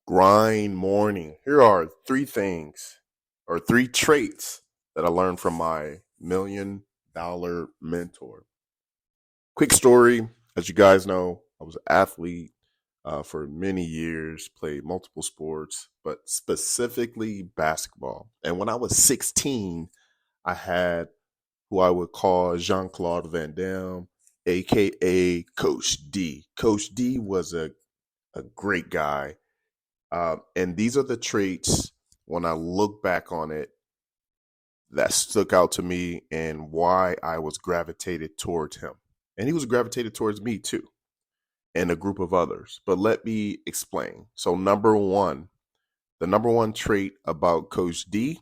Grind morning. Here are three things or three traits that I learned from my $1 million mentor. Quick story. As you guys know, I was an athlete for many years, played multiple sports, but specifically basketball. And when I was 16, I had who I would call Jean Claude Van Damme, aka Coach D. Coach D was a great guy. And these are the traits when I look back on it that stuck out to me and why I was gravitated towards him. And he was gravitated towards me too, and a group of others. But let me explain. So, the number one trait about Coach D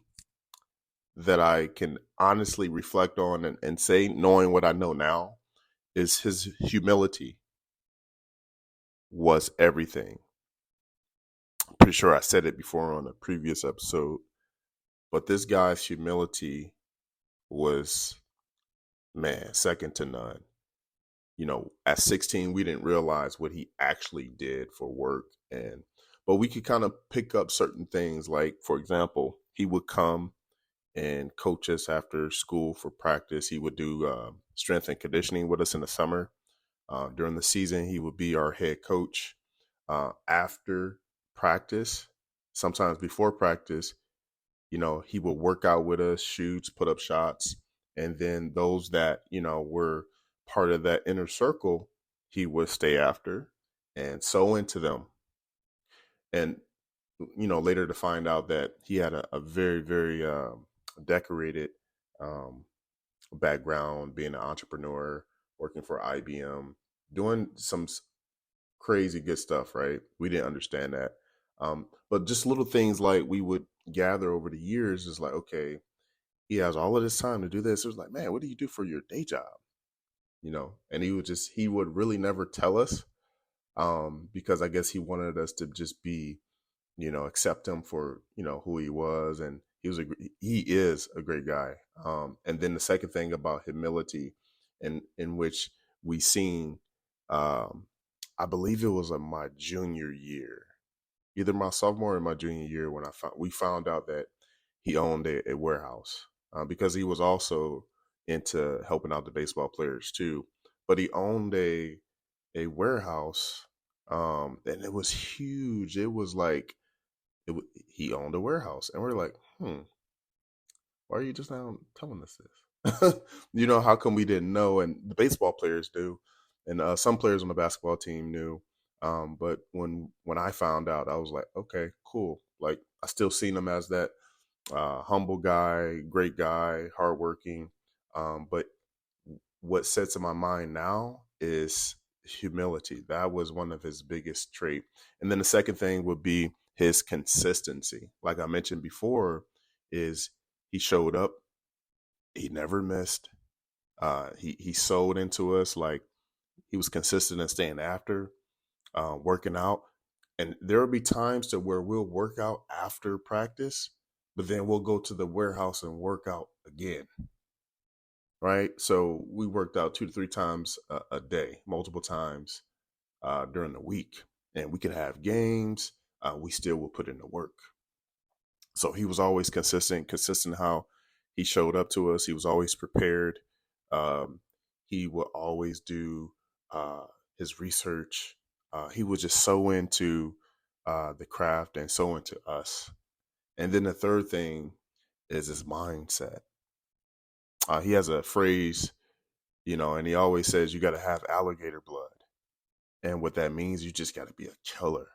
that I can honestly reflect on and say, knowing what I know now, is his humility was everything. I'm pretty sure I said it before on a previous episode, but this guy's humility was, man, second to none. At 16, we didn't realize what he actually did for work. But we could kind of pick up certain things. Like, for example, he would come and coach us after school for practice. He would do strength and conditioning with us in the summer. During the season, he would be our head coach. After practice, sometimes before practice, he would work out with us, shoots, put up shots. And then those that, were part of that inner circle, he would stay after and sew into them. And, later to find out that he had a very, very decorated um, background, being an entrepreneur, working for IBM, doing some crazy good stuff, right? We didn't understand that. But just little things like we would gather over the years is like, okay, he has all of this time to do this. It was like, man, what do you do for your day job? And he would really never tell us, because I guess he wanted us to just be, accept him for, who he was. And he is a great guy. And then the second thing about humility, in which we seen, um, I believe it was in my junior year, either my sophomore or my junior year, when we found out that he owned a warehouse, because he was also into helping out the baseball players too. But he owned a warehouse, and it was huge. It was like he owned a warehouse, and we're like, why are you just now telling us this? How come we didn't know? And the baseball players do, and some players on the basketball team knew. But when I found out, I was like, okay, cool. Like, I still seen him as that humble guy, great guy, hardworking. But what sets in my mind now is humility. That was one of his biggest trait. And then the second thing would be his consistency. Like I mentioned before, is he showed up, he never missed. He sold into us, like he was consistent in staying after, working out. And there will be times to where we'll work out after practice, but then we'll go to the warehouse and work out again. Right. So we worked out 2 to 3 times a day, multiple times during the week. And we could have games. We still will put in the work. So he was always consistent how he showed up to us. He was always prepared. Um, he would always do uh, his research. He was just so into the craft and so into us. And then the third thing is his mindset. He has a phrase, and he always says you got to have alligator blood. And what that means, you just got to be a killer.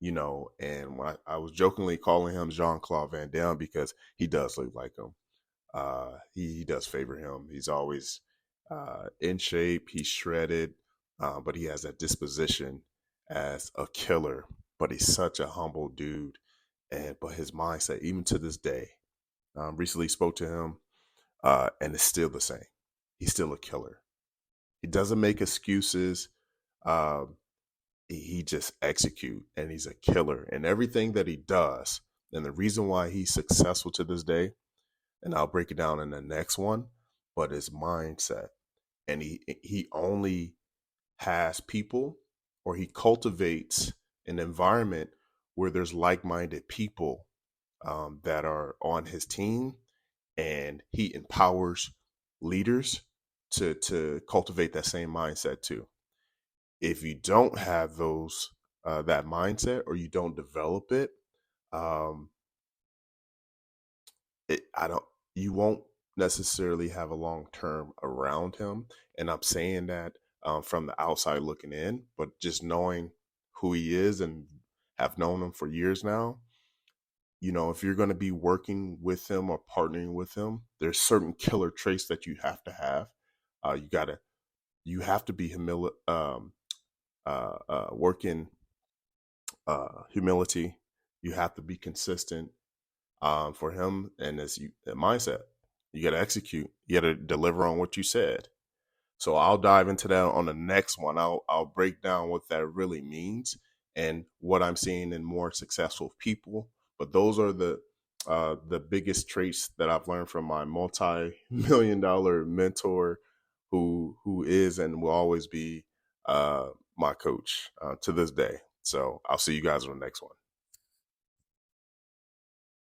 And when I was jokingly calling him Jean Claude Van Damme because he does look like him. He does favor him. He's always in shape. He's shredded, but he has that disposition as a killer. But he's such a humble dude, but his mindset, even to this day, recently spoke to him, and it's still the same. He's still a killer. He doesn't make excuses. Um, he just execute, and he's a killer in everything that he does. And the reason why he's successful to this day, and I'll break it down in the next one, but his mindset. And he only has people, or he cultivates an environment where there's like-minded people that are on his team, and he empowers leaders to cultivate that same mindset too. If you don't have those that mindset, or you don't develop it, um, I don't, you won't necessarily have a long term around him. And I'm saying that from the outside looking in, but just knowing who he is and have known him for years now, if you're going to be working with him or partnering with him, there's certain killer traits that you have to have. You have to be working humility. You have to be consistent for him, and as you that mindset. You got to execute. You got to deliver on what you said. So I'll dive into that on the next one. I'll break down what that really means and what I'm seeing in more successful people. But those are the biggest traits that I've learned from my multi-million-dollar mentor, who is and will always be my coach to this day. So I'll see you guys on the next one.